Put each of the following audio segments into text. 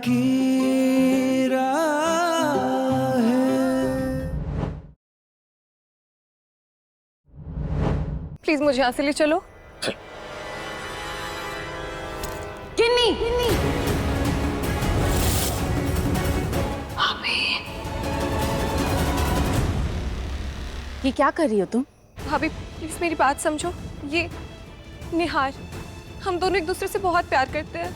की राह है। प्लीज मुझे यहाँ से ले चलो। गिन्नी, ये क्या कर रही हो तुम? भाभी प्लीज मेरी बात समझो। ये निहार, हम दोनों एक दूसरे से बहुत प्यार करते हैं।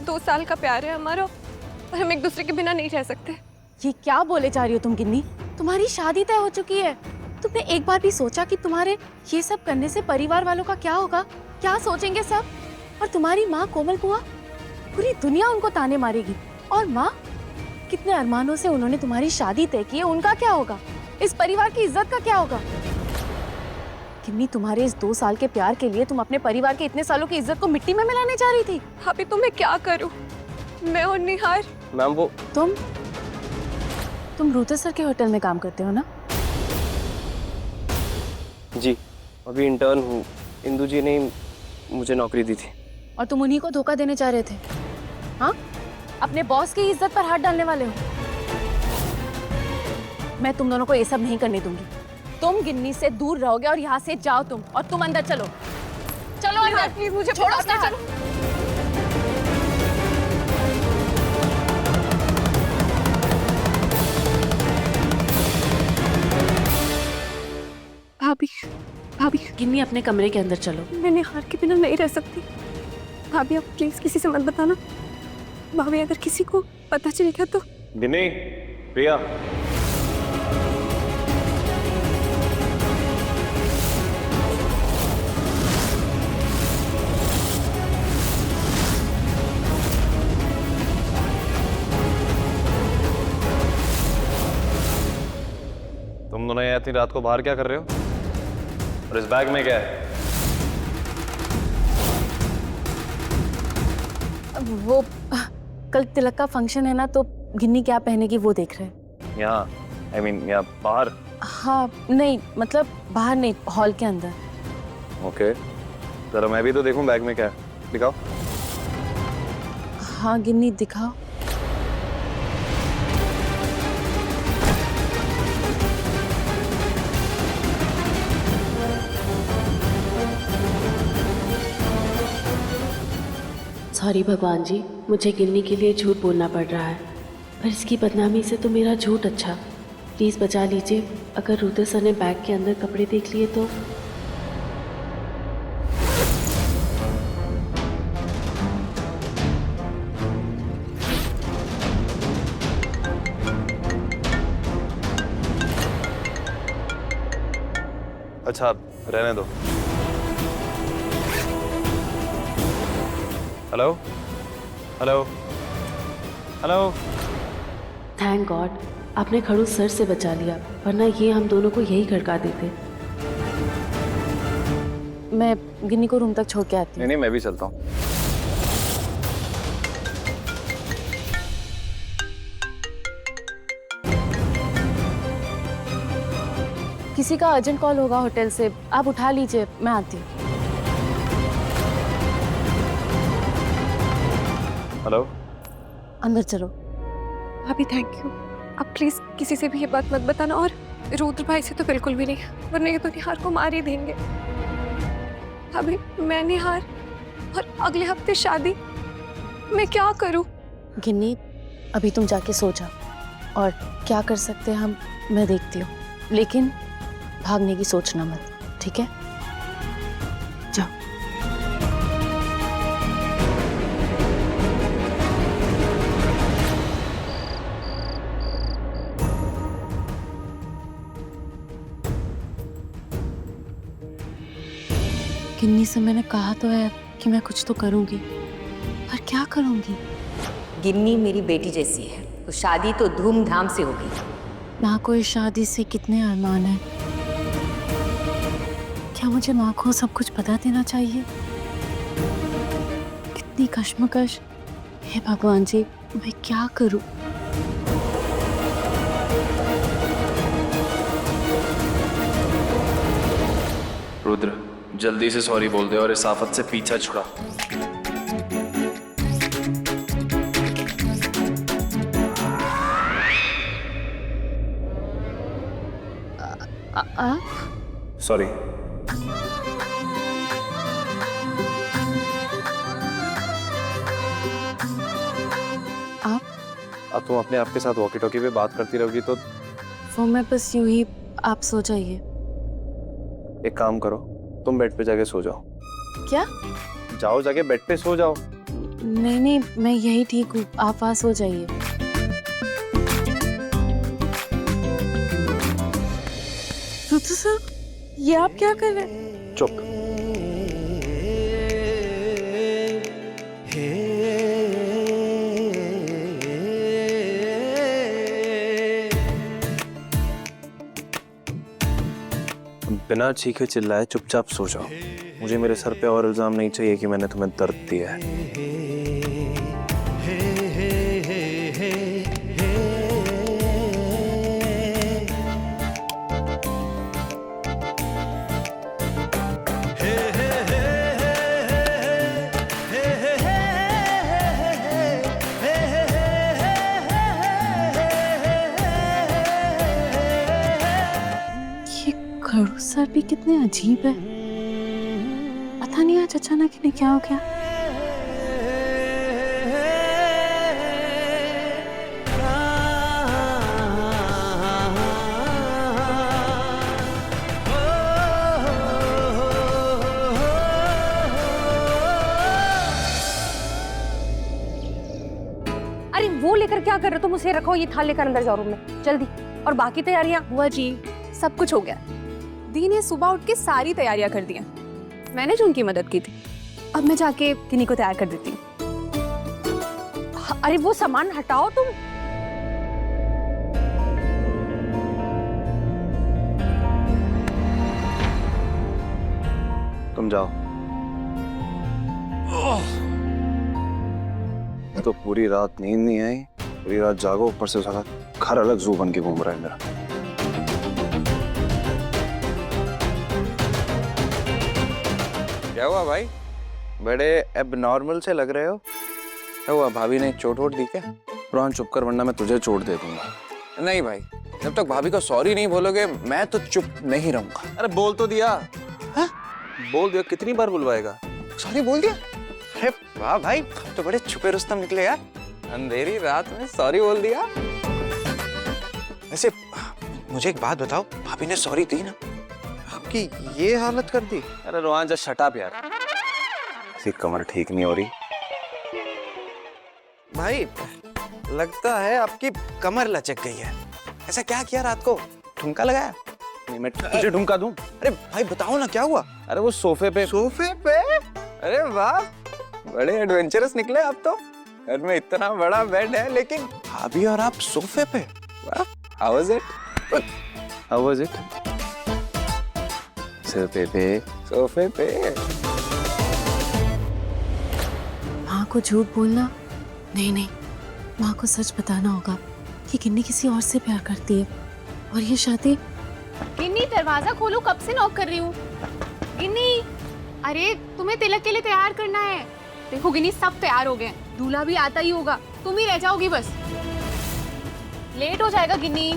2 साल का प्यार है हमारा और हम एक दूसरे के बिना नहीं रह सकते। ये क्या बोले जा रही हो तुम गिन्नी? तुम्हारी शादी तय हो चुकी है। तुमने एक बार भी सोचा कि तुम्हारे ये सब करने से परिवार वालों का क्या होगा? क्या सोचेंगे सब? और तुम्हारी माँ कोमल बुआ, पूरी दुनिया उनको ताने मारेगी। और माँ, कितने अरमानों से उन्होंने तुम्हारी शादी तय की है, उनका क्या होगा? इस परिवार की इज्जत का क्या होगा? गिन्नी, तुम्हारे इस 2 साल के प्यार के लिए तुम अपने परिवार के इतने सालों की इज्जत को मिट्टी में मिलाने जा रही थी। भाभी तो मैं क्या करूं? मैं और निहार। मैम वो तुम रूते सर के होटल में काम करते हो ना? जी, अभी इंटर्न हूँ। इंदु जी ने मुझे नौकरी दी थी। और तुम उन्हीं को धोखा देने चाह रहे थे? हाँ, अपने बॉस की इज्जत पर हाथ डालने वाले हो। मैं तुम दोनों को ये सब नहीं करने दूंगी। तुम गिन्नी से दूर रहोगे और यहाँ से जाओ तुम, और तुम अंदर चलो। चलो अंदर, प्लीज मुझे छोड़ो अपने उसका साथ हाथ। भाभी, भाभी गिन्नी, अपने कमरे के अंदर चलो। मैं निहार के बिना नहीं रह सकती। भाभी आप प्लीज किसी से मत बताना। भाभी अगर किसी को पता चलेगा तो। गिन्नी, प्रिया, तुम दोनों ये इतनी रात को बाहर क्या कर रहे हो? और इस बैग में क्या है? वो कल तिलक का फंक्शन है ना, तो गिन्नी क्या पहनेगी वो देख रहे हैं। यहाँ, यहाँ बाहर। हाँ, नहीं मतलब बाहर नहीं, हॉल के अंदर। ओके, जरा मैं भी तो देखूं बैग में क्या है। दिखाओ। हाँ गिन्नी, दिखाओ। सॉरी भगवान जी, मुझे गिन्नी के लिए झूठ बोलना पड़ रहा है, पर इसकी बदनामी से तो मेरा झूठ अच्छा। प्लीज़ बचा लीजिए। अगर रूते सर ने बैग के अंदर कपड़े देख लिए तो। अच्छा, रहने दो। Hello, hello, hello. Thank God आपने खड़ूस सर से बचा लिया, वरना ये हम दोनों को यही खड़का देते। मैं गिन्नी को रूम तक छोड़ के आती हूँ। नहीं, मैं भी चलता हूँ। किसी का अर्जेंट कॉल होगा होटल से, आप उठा लीजिए, मैं आती हूँ। हेलो, अंदर चलो। भाभी थैंक यू। आप प्लीज किसी से भी ये बात मत बताना, और रुद्र भाई से तो बिल्कुल भी नहीं, वरना ये तो निहार को मार ही देंगे। भाभी मैं निहार, और अगले हफ्ते शादी, मैं क्या करूं? गिन्नी, अभी तुम जाके सो जाओ, और क्या कर सकते हैं हम मैं देखती हूँ, लेकिन भागने की सोचना मत, ठीक है? जाओ। गिन्नी से मैंने कहा तो है कि मैं कुछ तो करूंगी, पर क्या करूंगी? गिन्नी मेरी बेटी जैसी है, तो शादी तो धूमधाम से होगी। माँ को इस शादी से कितने अरमान हैं। क्या मुझे माँ को सब कुछ बता देना चाहिए? कितनी कश्मकश। हे भगवान जी, मैं क्या करूं? रुद्र, जल्दी से सॉरी बोल दे और इस आफत से पीछा छुड़ा। आप सॉरी। अब तुम अपने आप के साथ वॉकी टॉकी पे बात करती रहोगी तो वो मैं बस यूं ही, आप सो जाइए। एक काम करो, तुम बेड पे जाके सो जाओ। क्या? जाओ जाके बेड पे सो जाओ। नहीं नहीं, मैं यही ठीक हूँ, आप वहाँ सो जाइए। रुतु सर, ये आप क्या कर रहे हैं? चुप। बिना चीखे चिल्लाए चुपचाप सो जाओ। मुझे मेरे सर पे और इल्जाम नहीं चाहिए कि मैंने तुम्हें दर्द दिया है। खड़ू सर भी कितने अजीब है, पता नहीं आज अचानक इन्हें क्या हो गया। अरे वो लेकर क्या कर रहे हो तुम? उसे रखो, ये थाल लेकर अंदर जाओ रूम में जल्दी। और बाकी तैयारियां? हुआ जी, सब कुछ हो गया। दी ने सुबह उठ के सारी तैयारियां कर दी हैं। मैंने जो उनकी मदद की थी, अब मैं जाके किन्नी को तैयार कर देती हूँ। अरे वो सामान हटाओ तुम। तुम जाओ। तो पूरी रात नींद नहीं आई, पूरी रात जागो, ऊपर से सारा घर अलग जू बन के घूम रहा है मेरा। क्या हुआ भाई? बड़े एबनॉर्मल से लग रहे हो। क्या हुआ, भाभी ने चोट वोट दी क्या? रोहन चुप कर, वरना मैं तुझे चोट दे दूंगा। नहीं भाई, जब तक भाभी को सॉरी नहीं बोलोगे मैं तो चुप नहीं रहूंगा। अरे बोल तो दिया। हाँ? बोल दिया, कितनी बार बुलवाएगा? सॉरी बोल दिया? अरे वाह भाई, तो बड़े छुपे रुस्तम निकले यार। अंधेरी रात में सॉरी बोल दिया। वैसे मुझे एक बात बताओ, भाभी ने सॉरी दी ना, आपकी ये हालत कर दी? अरे रोहन जा शट अप यार, ऐसी कमर ठीक नहीं हो रही। भाई लगता है आपकी कमर लचक गई है। ऐसा क्या किया रात को? ठुमका लगाया? नहीं मैं तुझे ढूंढा दूं? अरे भाई बताओ ना क्या हुआ? अरे वो सोफे पे। सोफे पे? अरे वाह, बड़े एडवेंचरस निकले आप तो। घर में इतना बड़ा बेड है लेकिन भाभी और आप सोफे पे। वाह, how was it? How was it? सोफे पे। सोफे पे। माँ को झूठ बोलना नहीं, नहीं, माँ को सच बताना होगा कि किन्नी किसी और से प्यार करती है और ये शादी। गिन्नी, दरवाजा खोलो, कब से नॉक कर रही हूँ। गिन्नी, अरे तुम्हें तिलक के लिए तैयार करना है। देखो गिन्नी, सब तैयार हो गए हैं, दूल्हा भी आता ही होगा, तुम ही रह जाओगी बस। लेट हो जाएगा गिन्नी।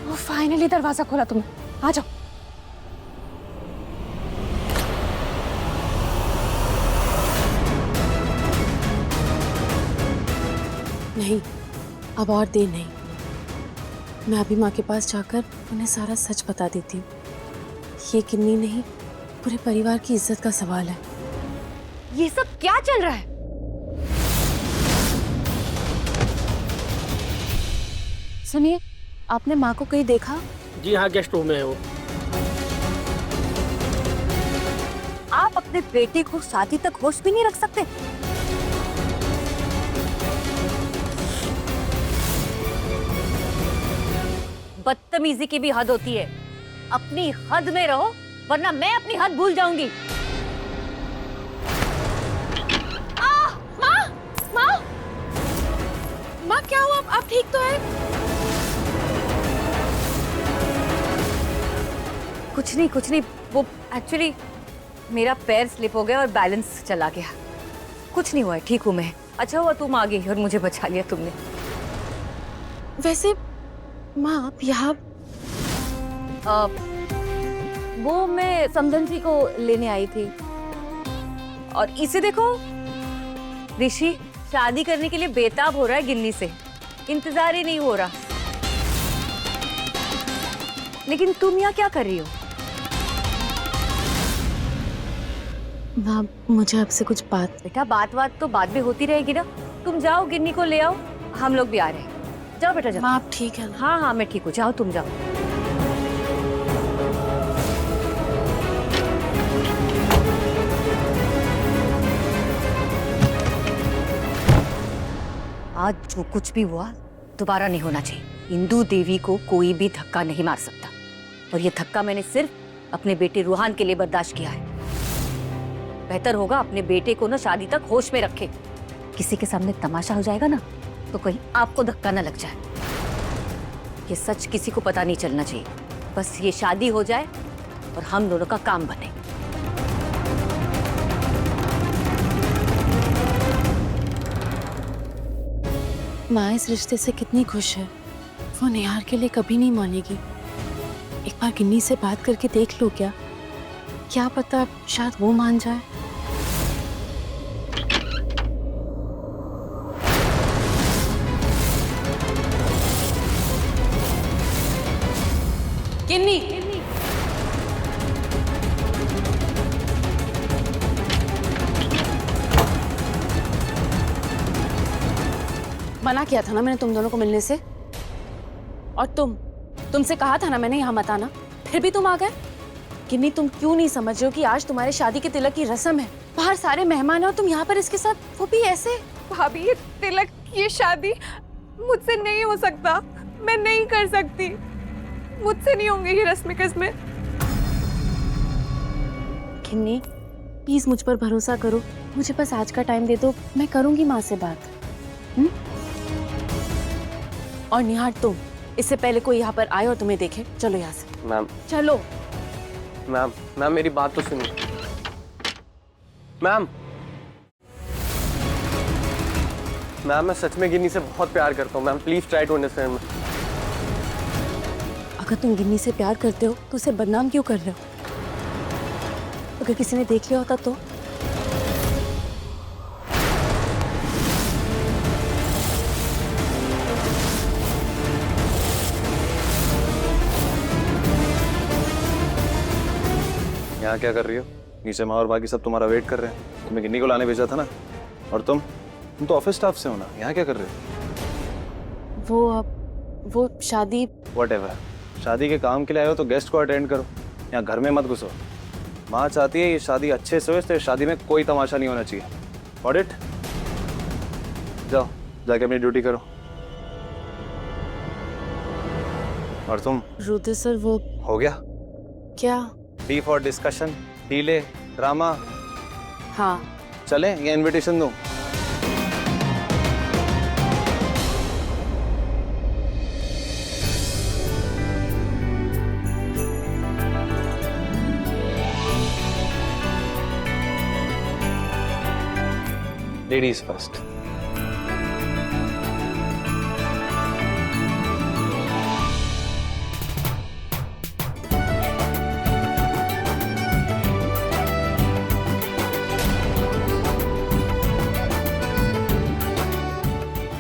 वो फाइनली दरवाजा खोला तुमने, आ जाओ। नहीं, अब और देर नहीं, मैं अभी माँ के पास जाकर उन्हें सारा सच बता देती हूँ। ये किन्नी नहीं, पूरे परिवार की इज्जत का सवाल है। ये सब क्या चल रहा है? सुनिए, आपने माँ को कहीं देखा? जी हाँ, गेस्ट रूम में है वो। आप अपने बेटे को शादी तक होश भी नहीं रख सकते? बदतमीजी की भी हद होती है। अपनी हद में रहो वरना मैं अपनी हद भूल जाऊंगी। माँ, माँ, माँ क्या हुआ? आप ठीक तो है? कुछ नहीं, कुछ नहीं, वो एक्चुअली मेरा पैर स्लिप हो गया और बैलेंस चला गया। कुछ नहीं हुआ है, ठीक हूँ मैं। अच्छा हुआ तुम आ गई और मुझे बचा लिया तुमने। वैसे माँ आप यहाँ? वो मैं समधन जी को लेने आई थी। और इसे देखो, ऋषि शादी करने के लिए बेताब हो रहा है गिन्नी से, इंतजार ही नहीं हो रहा। लेकिन तुम यहाँ क्या कर रही हो? माँ मुझे आपसे कुछ बात। बेटा बात तो बाद में होती रहेगी ना। तुम जाओ गिन्नी को ले आओ, हम लोग भी आ रहे हैं। जाओ बेटा जाओ। माँ आप ठीक है ना? हाँ हाँ मैं ठीक हूँ, जाओ तुम जाओ। आज जो कुछ भी हुआ दोबारा नहीं होना चाहिए। इंदु देवी को कोई भी धक्का नहीं मार सकता, और ये धक्का मैंने सिर्फ अपने बेटे रूहान के लिए बर्दाश्त किया है। बेहतर होगा अपने बेटे को ना शादी तक होश में रखे। किसी के सामने तमाशा हो जाएगा ना तो कहीं आपको धक्का ना लग जाए। ये सच किसी को पता नहीं चलना चाहिए। बस ये शादी हो जाए और हम दोनों का काम बने। माँ इस रिश्ते से कितनी खुश है। वो निहार के लिए कभी नहीं मानेगी। एक बार गिन्नी से बात करके देख लो। क्या पता शायद वो मान जाए। गिन्नी, मना किया था ना मैंने तुम दोनों को मिलने से। और तुमसे कहा था ना मैंने यहाँ मत आना, फिर भी तुम आ गए। गिन्नी तुम क्यों नहीं समझ रहे हो कि आज तुम्हारे शादी के तिलक की रस्म है। बाहर सारे मेहमान हैं और तुम यहाँ पर इसके साथ, वो भी ऐसे। भाभी ये तिलक, ये शादी मुझसे नहीं हो सकता। मैं नहीं कर सकती। मुझसे नहीं होंगे ये रस्में कस्में। गिन्नी प्लीज मुझ पर भरोसा करो। मुझे बस आज का टाइम दे दो, मैं करूंगी माँ से बात। और निहार तुम इससे पहले कोई यहाँ पर आए और तुम्हें देखे, चलो यहाँ से। मैम चलो। मैम मेरी बात तो सुनो। मैम मैं सच में गिन्नी से बहुत प्यार करता हूँ। Ma'am please try to understand. अगर तुम गिन्नी से प्यार करते हो तो उसे बदनाम क्यों कर रहे हो? अगर किसी ने देख लिया होता तो? यहाँ क्या कर रही हो? नीचे माँ और बाकी सब तुम्हारा वेट कर रहे हैं। तुम्हें गिन्नी को लाने भेजा था ना। और तुम तो ऑफिस स्टाफ से हो ना, यहाँ क्या कर रहे हो? वो शादी। व्हाटएवर, शादी के काम के लिए आए हो तो गेस्ट को अटेंड करो, यहाँ घर में मत घुसो। माँ चाहती है ये शादी अच्छे से हो, इसलिए शादी में कोई तमाशा नहीं होना चाहिए। ऑडिट, जाओ जाके अपनी ड्यूटी करो। और तुम? रुद्र सर वो हो गया? क्या? टी फॉर डिस्कशन, टीले, ड्रामा। हाँ चले या इनविटेशन दूं? Ladies first.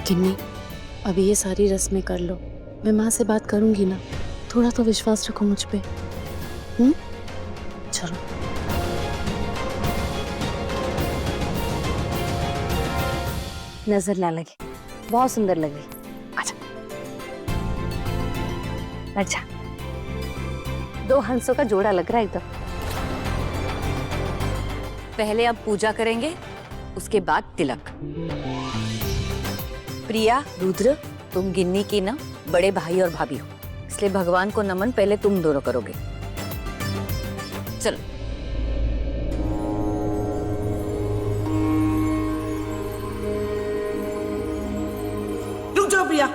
गिन्नी अभी ये सारी रस्में कर लो, मैं माँ से बात करूंगी ना। थोड़ा तो विश्वास रखो मुझ पे। चलो। नजर ना लगे, बहुत सुंदर लग रही। अच्छा अच्छा, दो हंसों का जोड़ा लग रहा है एकदम। पहले अब पूजा करेंगे, उसके बाद तिलक। प्रिया, रुद्र, तुम गिन्नी की ना बड़े भाई और भाभी हो, इसलिए भगवान को नमन पहले तुम दोनों करोगे। चलो। रुक जाओ प्रिया।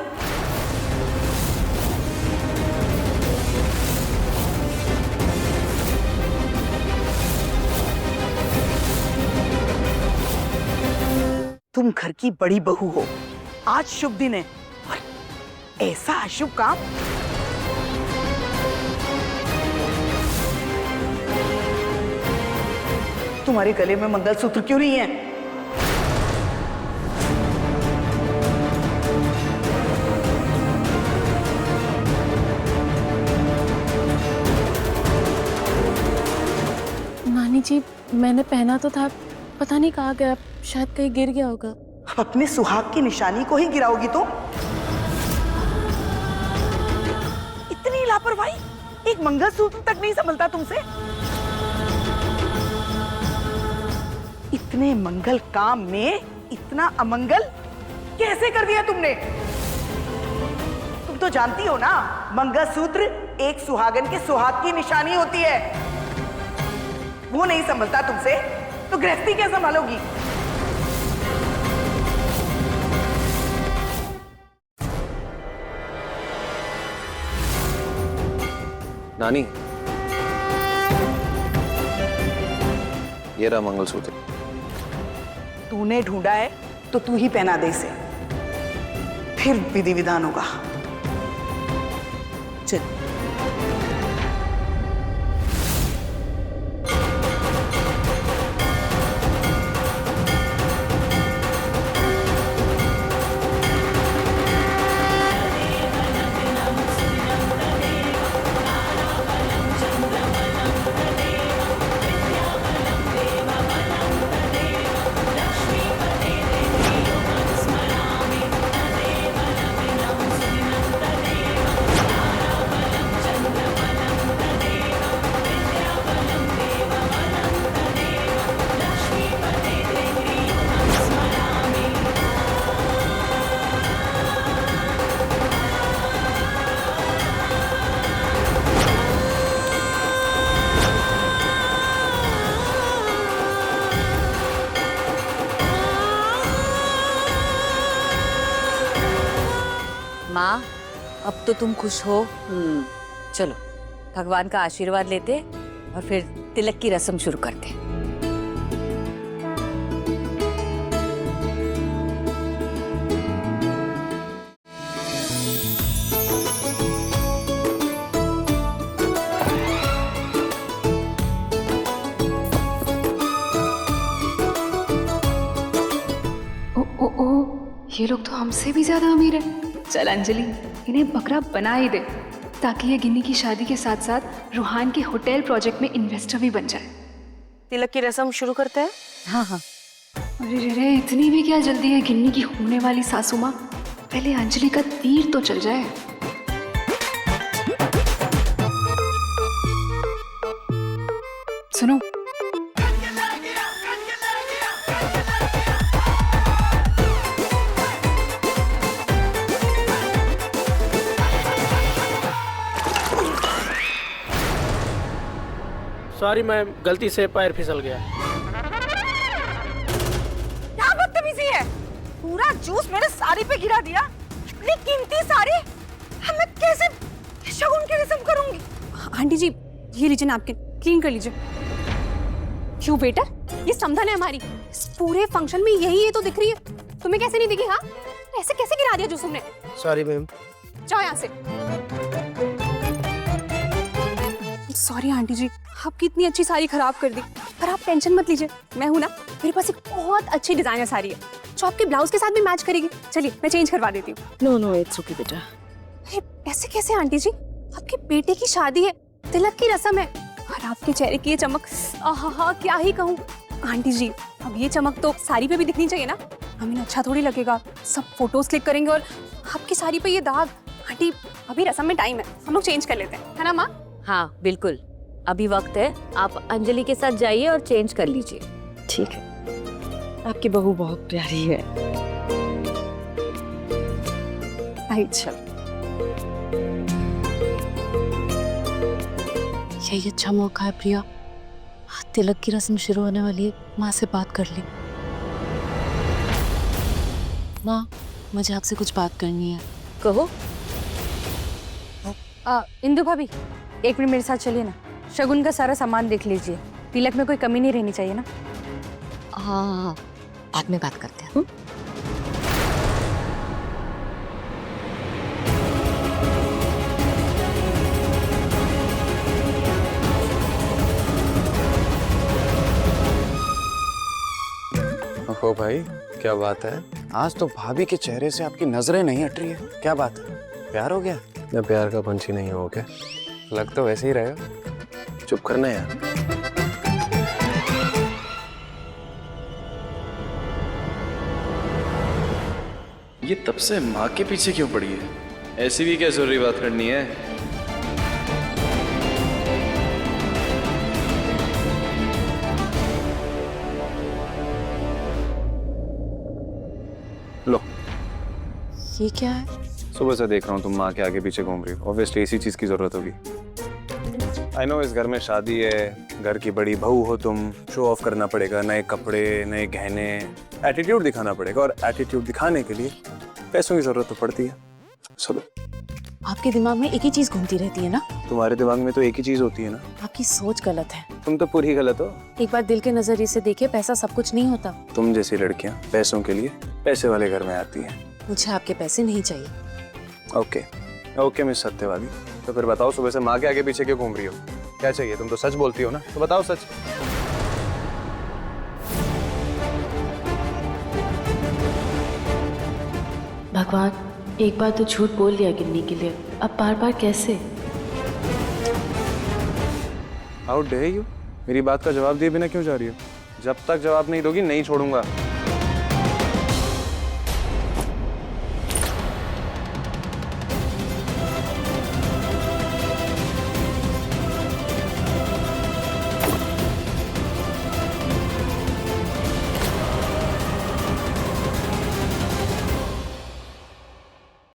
तुम घर की बड़ी बहू हो, आज शुभ दिन है। ऐसा अशुभ काम? तुम्हारे गले में मंगलसूत्र क्यों नहीं है? नानी जी, मैंने पहना तो था, पता नहीं कहाँ गया, शायद कहीं गिर गया होगा। अपने सुहाग की निशानी को ही गिराओगी तो? इतनी लापरवाही, एक मंगलसूत्र तक नहीं संभलता तुमसे? इतने मंगल काम में इतना अमंगल कैसे कर दिया तुमने? तुम तो जानती हो ना, मंगलसूत्र एक सुहागन के सुहाग की निशानी होती है। वो नहीं संभलता तुमसे तो गृहस्थी क्या संभालोगी? नानी, ये रहा मंगलसूत्र। तूने ढूंढा है तो तू ही पहना दे इसे, फिर विधि विधान होगा। चल। माँ, अब तो तुम खुश हो। चलो भगवान का आशीर्वाद लेते और फिर तिलक की रस्म शुरू करते। ये लोग तो हमसे भी ज्यादा अमीर है। चल अंजलि, इन्हें बकरा बना ही दे ताकि ये गिन्नी की शादी के साथ साथ रूहान के होटल प्रोजेक्ट में इन्वेस्टर भी बन जाए। तिलक की रस्म शुरू करते हैं। हाँ हाँ। अरे रे रे, इतनी भी क्या जल्दी है गिन्नी की होने वाली सासू माँ? पहले अंजलि का तीर तो चल जाए। सुनो, सॉरी मैम, गलती से पैर फिसल गया। क्या बदतमीजी है, पूरा जूस मेरे साड़ी पे गिरा दिया। इतनी कीमती साड़ी मैं कैसे शगुन की रस्म करूंगी? आंटी जी ये लीजिए नैपकिन, क्लीन कर लीजिए। क्यों वेटर, ये समझन है हमारी, इस पूरे फंक्शन में यही ये तो दिख रही है, तुम्हें कैसे नहीं दिखी? हाँ, ऐसे कैसे गिरा दिया जूस तुमने? Sorry ma'am. जाओ यहाँ से। सॉरी आंटी जी, आपकी इतनी अच्छी साड़ी खराब कर दी, पर आप टेंशन मत लीजिए, मैं हूं ना, मेरे पास एक बहुत अच्छी डिजाइनर साड़ी है जो आपके ब्लाउज के साथ भी मैच करेगी। चलिए मैं चेंज करवा देती हूँ। नो नो, इट्स ओके बेटा। अरे ऐसे कैसे आंटी जी, आपके बेटे की शादी है, तिलक की रस्म है, और आपके चेहरे की ये चमक, आहा क्या ही कहूँ। आंटी जी अब ये चमक तो साड़ी पे भी दिखनी चाहिए ना, हमें अच्छा थोड़ी लगेगा, सब फोटोज क्लिक करेंगे और आपकी साड़ी पे ये दाग। आंटी अभी रस्म में टाइम है, हम लोग चेंज कर लेते हैं, है ना माँ? हाँ बिल्कुल, अभी वक्त है, आप अंजलि के साथ जाइए और चेंज कर लीजिए। ठीक है, आपकी बहू बहुत प्यारी है। अच्छा यही अच्छा मौका है प्रिया, तिलक की रस्म शुरू होने वाली है, माँ से बात कर ली। माँ, मुझे आपसे कुछ बात करनी है। कहो। इंदु भाभी, एक मिनट मेरे साथ चलिए ना, शगुन का सारा सामान देख लीजिए, तिलक में कोई कमी नहीं रहनी चाहिए ना। हाँ, बाद में बात करते हैं। ओहो भाई, क्या बात है? आज तो भाभी के चेहरे से आपकी नजरें नहीं हट रही है। क्या बात है? प्यार हो गया? मैं प्यार का पंछी नहीं हूँ, क्या? लग तो वैसे ही रहे हो। चुप करना यार। ये तब से माँ के पीछे क्यों पड़ी है? ऐसी भी क्या जरूरी बात करनी है? लो, ये क्या है? सुबह से देख रहा हूँ तुम माँ के आगे पीछे घूम रही हो। ऑब्वियसली इसी चीज की जरूरत होगी। आई नो इस घर में शादी है, घर की बड़ी बहू हो तुम, शो ऑफ करना पड़ेगा, नए कपड़े, नए गहने, एटीट्यूड दिखाना पड़ेगा, और एटीट्यूड दिखाने के लिए पैसों की जरूरत तो पड़ती है। चलो, आपके दिमाग में एक ही चीज घूमती रहती है ना? तुम्हारे दिमाग में तो एक ही चीज होती है ना। आपकी सोच गलत है। तुम तो पूरी गलत हो। एक बार दिल के नजरिए से देखे, पैसा सब कुछ नहीं होता। तुम जैसी लड़कियां पैसों के लिए पैसे वाले घर में आती हैं। मुझे आपके पैसे नहीं चाहिए। ओके ओके मिस सत्यवादी, तो फिर बताओ सुबह से माँ के आगे पीछे क्यों घूम रही हो? क्या चाहिए? तुम तो सच बोलती हो ना, तो बताओ सच। भगवान, एक बार तो झूठ बोल लिया गिन्नी के लिए, अब बार बार कैसे? How dare you? मेरी बात का जवाब दिए बिना क्यों जा रही हो? जब तक जवाब नहीं दोगी नहीं छोड़ूंगा।